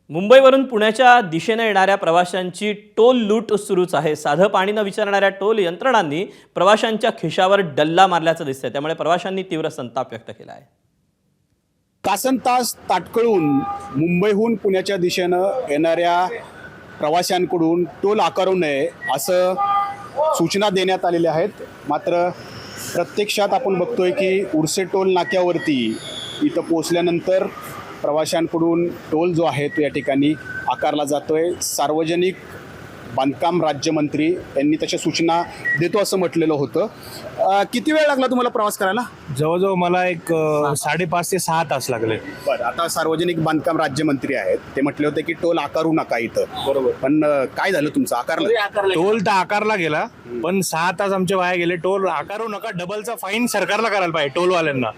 मुंबईवरून पुण्याच्या दिशेने येणाऱ्या प्रवाशांची टोल लूट सुरूच आहे। साधं पाणी न विचारणाऱ्या टोल यंत्रणांनी प्रवाशांच्या खिशावर डल्ला मारल्याचं दिसतंय। त्यामुळे प्रवाशांनी तीव्र संताप व्यक्त केला आहे। तासनतास ताटकळून मुंबईहून पुण्याच्या दिशेनं येणाऱ्या प्रवाशांकडून टोल आकारू नये असं सूचना देण्यात आलेल्या आहेत। मात्र प्रत्यक्षात आपण बघतोय की उर्से टोल नाक्यावरती इथं पोहोचल्यानंतर प्रवाशांकडून टोल जो आहे तो या ठिकाणी आकारला जातोय। सार्वजनिक बांधकाम राज्यमंत्री यांनी तशा सूचना देतो असं म्हटलेलं होतं। किती वेळ लागला तुम्हाला प्रवास करायला? जवळजवळ मला एक 5.5 ते 6 तास लागले। बरं, आता सार्वजनिक बांधकाम राज्यमंत्री आहेत, ते म्हटले होते की टोल आकारू नका इथं, बरोबर, पण काय झालं तुमचं? आकारलं? टोल तर आकारला गेला, पण 6 तास आमचे वाया गेले। टोल आकारू नका, डबलचा फाईन सरकारला करायला पाहिजे टोलवाल्यांना।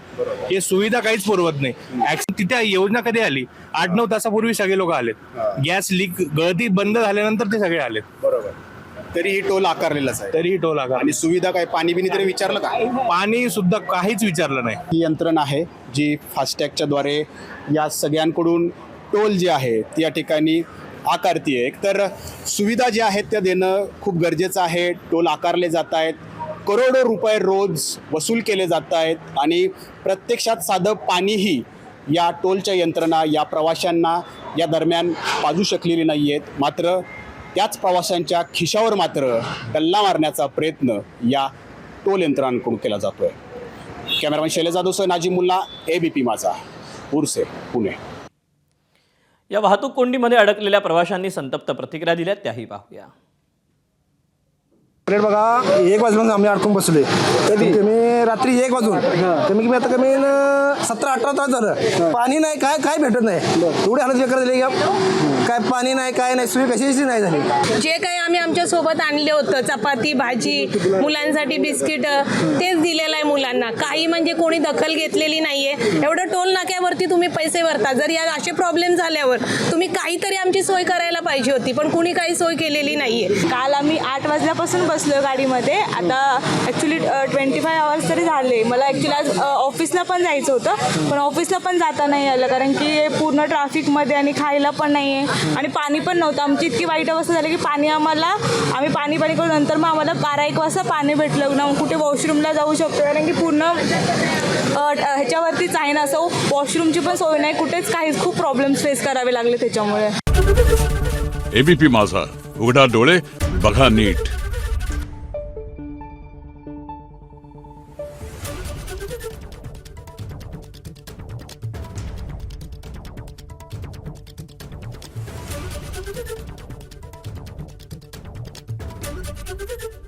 हे सुविधा काहीच पुरवत नाही। तिथे योजना कधी आली? 8-9 तासापूर्वी सगळे लोक आलेत। गॅस लीक गळती बंद झाल्यानंतर ते सगळे आलेत। बरोबर, तरीही टोल आकारलेलाच आहे। तरीही टोल आकार। आणि सुविधा काय, पाणी बिनी तरी विचारलं का? पाणी सुद्धा काहीच विचारलं नाही। ही यंत्रणा आहे जी फास्टॅगच्या द्वारे या सगळ्यांकडून टोल जे आहे ती या ठिकाणी आकारतीये। एकतर सुविधा ज्या आहेत त्या देणं खूप गरजेचं आहे। टोल आकारले जात आहेत, करोडो रुपये रोज वसूल केले जात आहेत आणि प्रत्यक्षात साधं पाणीही या टोलच्या यंत्रणा या प्रवाशांना या दरम्यान पाजू शकलेली नाही आहेत। मात्र त्याच प्रवाशांच्या खिशावर मात्र डल्ला मारण्याचा प्रयत्न या टोल यंत्रणांकडून केला जातोय। कॅमेरामॅन शैलेश जाधवसह नाजिम मुल्ला, ABP माझा, उर्से, पुणे। या वाहतूक कोंडीमध्ये अडकलेल्या प्रवाशांनी संतप्त प्रतिक्रिया दिल्या, त्याही पाहूया। बघा, 1 वाजल्यापासून आम्ही अडकून बसलोय। कमी रात्री 1 वाजून कमी आता 17-18 तास झालं। पाणी नाही, काय भेटत नाही। एवढी हालत बेकार झाली, काय पाणी नाही, काय नाही, सोय कशाची नाही झाली। जे काही आम्ही आमच्या सोबत आणले होतं, चपाती भाजी, मुलांसाठी बिस्किट, तेच दिलेलं आहे मुलांना। काही म्हणजे कोणी दखल घेतलेली नाहीये। एवढं टोल नाक्यावरती तुम्ही पैसे भरता, जर या असे प्रॉब्लेम झाल्यावर तुम्ही काहीतरी आमची सोय करायला पाहिजे होती, पण कुणी काही सोय केलेली नाहीये। काल आम्ही 8 वाजल्यापासून बसलो गाडीमध्ये। आता ॲक्च्युली 25 आवर्स तरी झाले। मला ॲक्च्युली आज ऑफिसला पण जायचं होतं, पण ऑफिसला पण जाता नाही आलं, कारण की पूर्ण ट्रॅफिकमध्ये आणि खायला पण नाही आहे आणि पाणी पण नव्हतं। आमची इतकी वाईट अवस्था झाली की आम्ही पाणी करून नंतर मग आम्हाला 12-1 वाजता पाणी भेटलं ना, कुठे वॉशरूमला जाऊ शकतो, कारण की पूर्ण ह्याच्यावरतीच आहे ना, असं वॉशरूमची पण सोय नाही कुठेच, काही खूप प्रॉब्लेम्स फेस करावे लागले त्याच्यामुळे। ABP माझा, उघडा डोळे बघा नीट। Thank you.